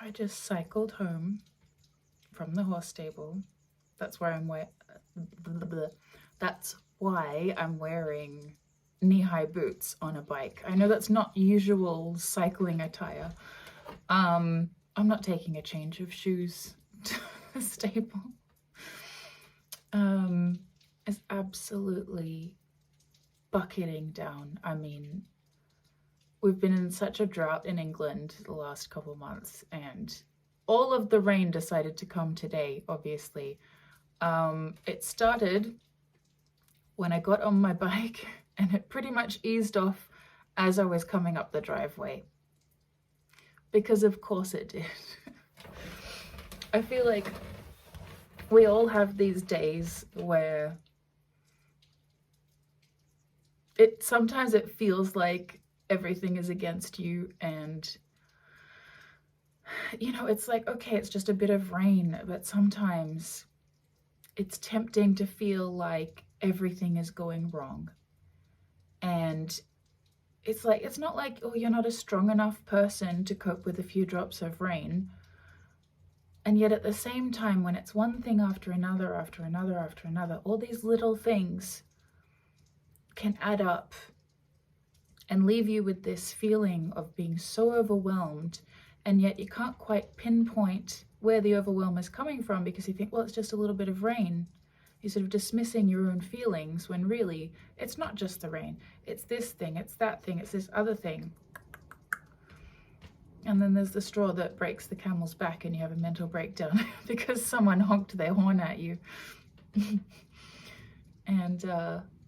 I just cycled home from the horse stable. That's where that's why I'm wearing knee-high boots on a bike. I know that's not usual cycling attire. I'm not taking a change of shoes to the stable. It's absolutely bucketing down. I mean, we've been in such a drought in England the last couple months, and all of the rain decided to come today, obviously. It started when I got on my bike, and it pretty much eased off as I was coming up the driveway. Because of course it did. I feel like we all have these days where sometimes it feels like everything is against you, and you know, it's like, okay, it's just a bit of rain, but sometimes it's tempting to feel like everything is going wrong. And it's like, it's not like, oh, you're not a strong enough person to cope with a few drops of rain. And yet at the same time, when it's one thing after another, after another, after another, all these little things can add up and leave you with this feeling of being so overwhelmed, and yet you can't quite pinpoint where the overwhelm is coming from, because you think, well, it's just a little bit of rain. You're sort of dismissing your own feelings when really it's not just the rain. It's this thing, it's that thing, it's this other thing. And then there's the straw that breaks the camel's back and you have a mental breakdown because someone honked their horn at you. And,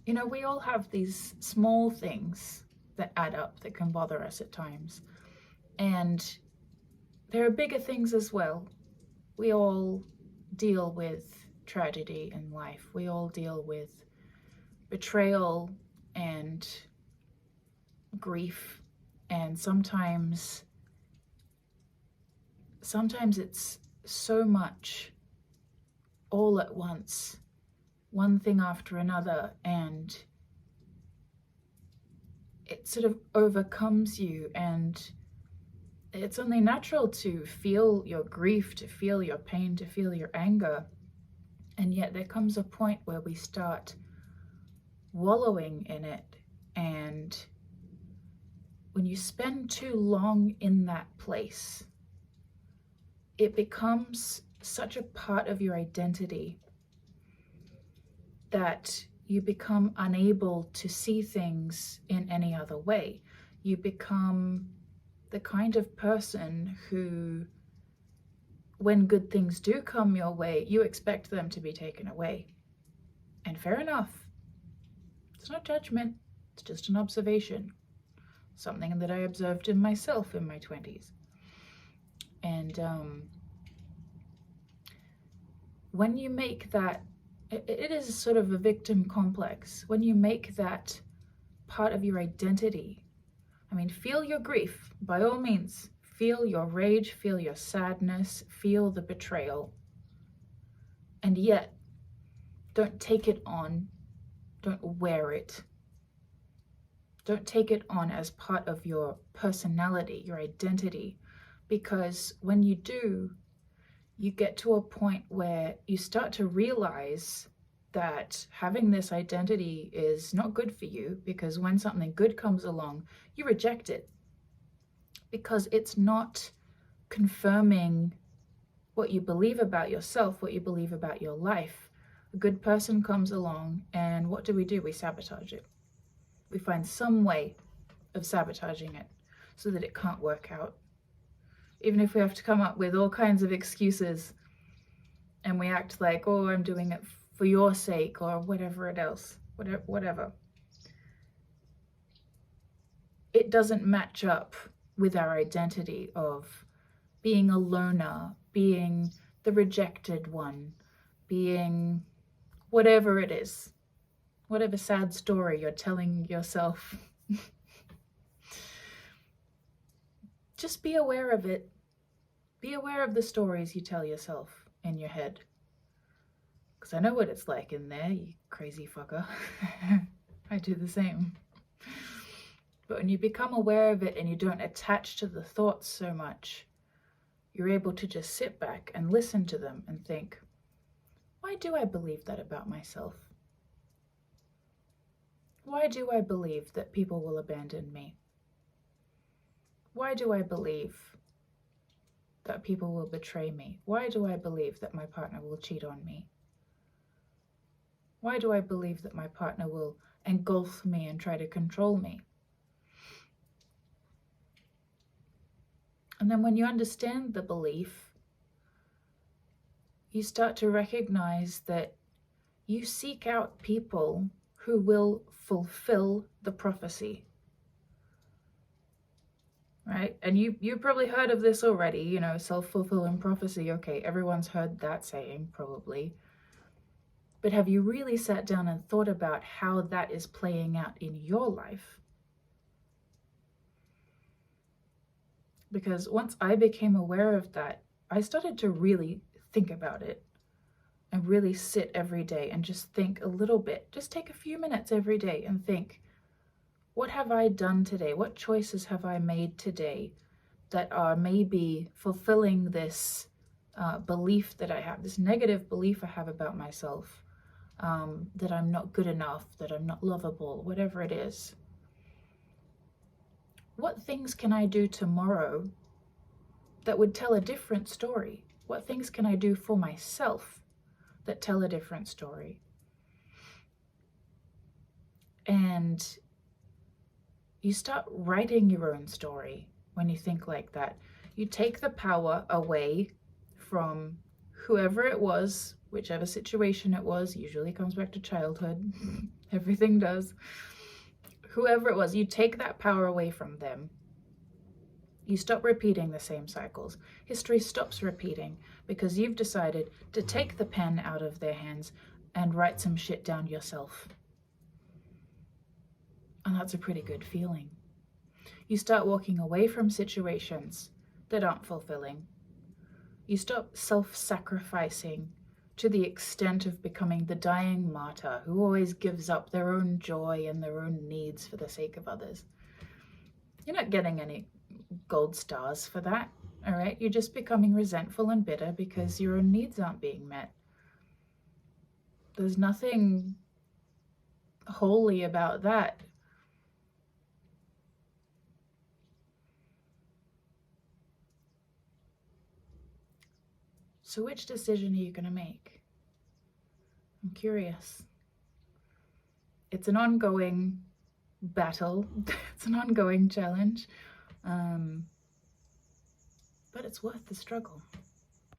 you know, we all have these small things that add up that can bother us at times. And there are bigger things as well. We all deal with tragedy in life. We all deal with betrayal and grief. And sometimes it's so much all at once, one thing after another, and it sort of overcomes you. And it's only natural to feel your grief, to feel your pain, to feel your anger. And yet there comes a point where we start wallowing in it. And when you spend too long in that place, it becomes such a part of your identity that you become unable to see things in any other way. You become the kind of person who, when good things do come your way, you expect them to be taken away. And fair enough. It's not judgment, it's just an observation. Something that I observed in myself in my 20s. And when you make that, it is sort of a victim complex. When you make that part of your identity, I mean, feel your grief, by all means. Feel your rage, feel your sadness, feel the betrayal. And yet, don't take it on, don't wear it. Don't take it on as part of your personality, your identity, because when you do, you get to a point where you start to realize that having this identity is not good for you, because when something good comes along, you reject it because it's not confirming what you believe about yourself, what you believe about your life. A good person comes along, and what do? We sabotage it. We find some way of sabotaging it so that it can't work out. Even if we have to come up with all kinds of excuses and we act like, oh, I'm doing it for your sake, or whatever whatever. It doesn't match up with our identity of being a loner, being the rejected one, being whatever it is, whatever sad story you're telling yourself. Just be aware of it. Be aware of the stories you tell yourself in your head. Because I know what it's like in there, you crazy fucker. I do the same. But when you become aware of it and you don't attach to the thoughts so much, you're able to just sit back and listen to them and think, why do I believe that about myself? Why do I believe that people will abandon me? Why do I believe that people will betray me? Why do I believe that my partner will cheat on me? Why do I believe that my partner will engulf me and try to control me? And then when you understand the belief, you start to recognize that you seek out people who will fulfill the prophecy. Right? And you probably heard of this already, you know, self-fulfilling prophecy. Okay, everyone's heard that saying probably. But have you really sat down and thought about how that is playing out in your life? Because once I became aware of that, I started to really think about it and really sit every day and just think a little bit. Just take a few minutes every day and think, what have I done today? What choices have I made today that are maybe fulfilling this belief that I have, this negative belief I have about myself, that I'm not good enough, that I'm not lovable, whatever it is. What things can I do tomorrow that would tell a different story? What things can I do for myself that tell a different story? And you start writing your own story when you think like that. You take the power away from whoever it was, whichever situation it was. Usually comes back to childhood. Everything does. Whoever it was, you take that power away from them. You stop repeating the same cycles. History stops repeating because you've decided to take the pen out of their hands and write some shit down yourself. And that's a pretty good feeling. You start walking away from situations that aren't fulfilling. You stop self-sacrificing to the extent of becoming the dying martyr who always gives up their own joy and their own needs for the sake of others. You're not getting any gold stars for that, all right? You're just becoming resentful and bitter because your own needs aren't being met. There's nothing holy about that. So which decision are you going to make? I'm curious. It's an ongoing battle. It's an ongoing challenge. But it's worth the struggle.